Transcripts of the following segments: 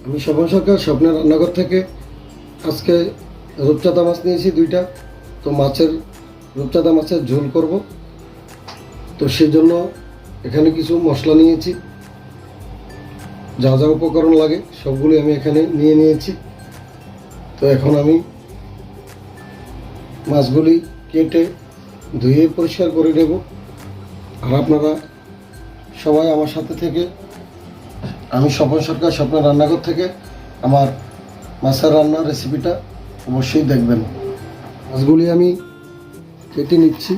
আমি স্বপন সরকার স্বপ্নের রান্নাঘর থেকে আজকে রূপচাঁদা মাছ নিয়েছি 2টা। তো রূপচাঁদা মাছের ঝোল করব। তো সেই জন্য এখানে কিছু মশলা নিয়েছি, যা যা উপকরণ লাগে সবগুলি আমি এখানে নিয়ে নিয়েছি। তো এখন আমি মাছগুলি কেটে ধুয়ে পরিষ্কার করে নেব। আর আপনারা সবাই আমার সাথে থেকে আমি স্বপন সরকার স্বপ্নের রান্নাঘর থেকে আমার মাছের রান্নার রেসিপিটা অবশ্যই দেখবেন। মাছগুলি আমি কেটে নিচ্ছি।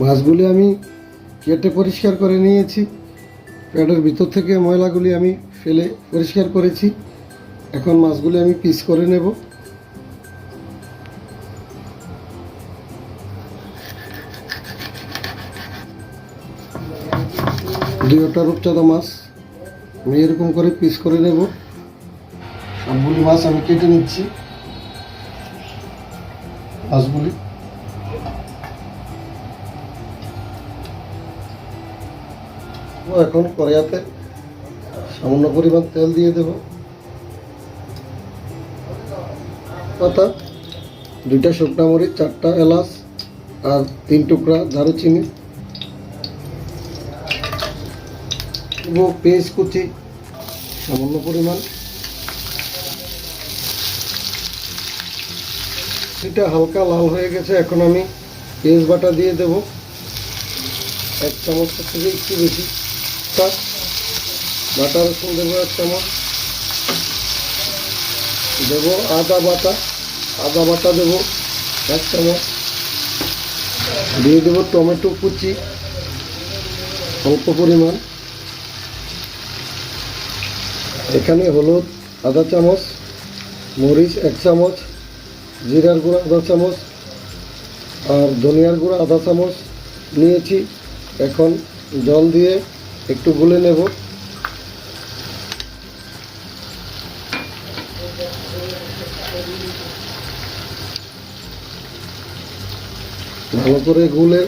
মাছগুলি আমি কেটে পরিষ্কার করে নিয়েছি। পেটের ভিতর থেকে ময়লাগুলি আমি ফেলে পরিষ্কার করেছি। এখন মাছগুলি আমি পিস করে নেব। দুইটা রূপচাঁদা মাছ আমি এরকম করে পিস করে নেব। সবগুলি মাছ আমি কেটে নিচ্ছি। মাছগুলি এখন কড়াইতে সামান্য পরিমাণ তেল দিয়ে দেব। পাতা, 2টা শুকনা মরিচ, 4টা এলাচ আর 3 টুকরা দারুচিনি, পেঁয়াজ কুচি সামান্য পরিমাণ। এটা হালকা লাল হয়ে গেছে। এখন আমি পেঁয়াজ বাটা দিয়ে দেব। 1 চামচ থেকে একটু বেশি বাটা রসুন দেবো 1 চামচ। দেবো আদা বাটা দেবো 1 চামচ। দিয়ে দেবো টমেটো কুচি অল্প পরিমাণ। এখানে হলুদ আধা চামচ, মরিচ 1 চামচ, জিরার গুঁড়া আধা চামচ আর ধনিয়ার গুঁড়া আধা চামচ নিয়েছি। এখন জল দিয়ে একটু গুলে নেব। ভালো করে গুলে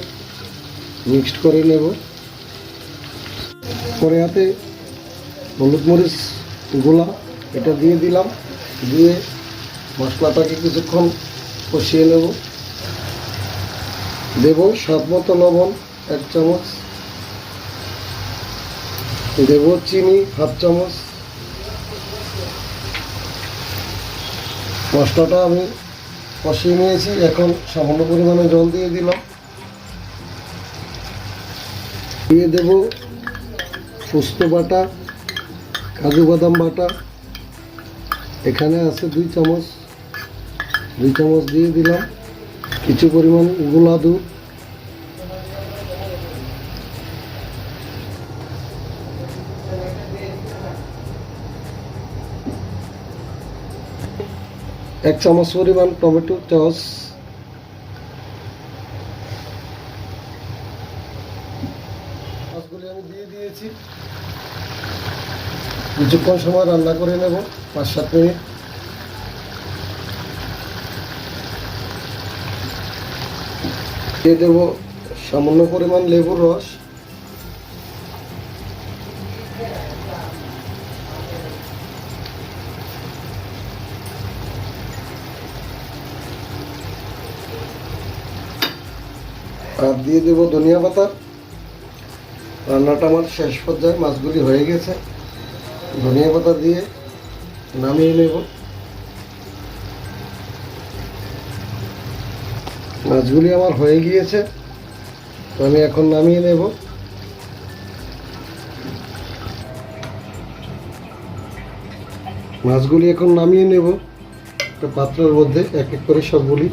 মিক্সড করে নেব। পরে হাতে হলুদ মরিচ গুলা এটা দিয়ে দিলাম। দিয়ে মশলাটাকে কিছুক্ষণ কষিয়ে নেব। দেব স্বাদ মতো লবণ 1 চামচ। দেব চিনি 1/2 চামচ। মশলাটা আমি কষিয়ে নিয়েছি। এখন সামান্য পরিমাণে জল দিয়ে দিলাম। দিয়ে দেব পোস্ত বাটা, কাজু বাদাম বাটা। এখানে আছে 2 চামচ দিয়ে দিলাম। কিছু পরিমাণ গুঁড়া দুধ, এক চামচ পরিমাণ টমেটো সস, মাছগুলি আমি দিয়ে দিয়েছি। কিছুক্ষণ সময় রান্না করে নেব, 5-7 মিনিট। দিয়ে দেব সামান্য পরিমাণ লেবুর রস। আর দিয়ে দেব ধনিয়া পাতা। রান্নাটা আমার শেষ পর্যায়ে, মাছগুলি হয়ে গেছে। ধনিয়া পাতা দিয়ে নামিয়ে নেব। মাছগুলি আমার হয়ে গিয়েছে, তো আমি এখন নামিয়ে নেব। মাছগুলি এখন নামিয়ে নেব একটা পাত্রের মধ্যে, এক এক করে সবগুলি।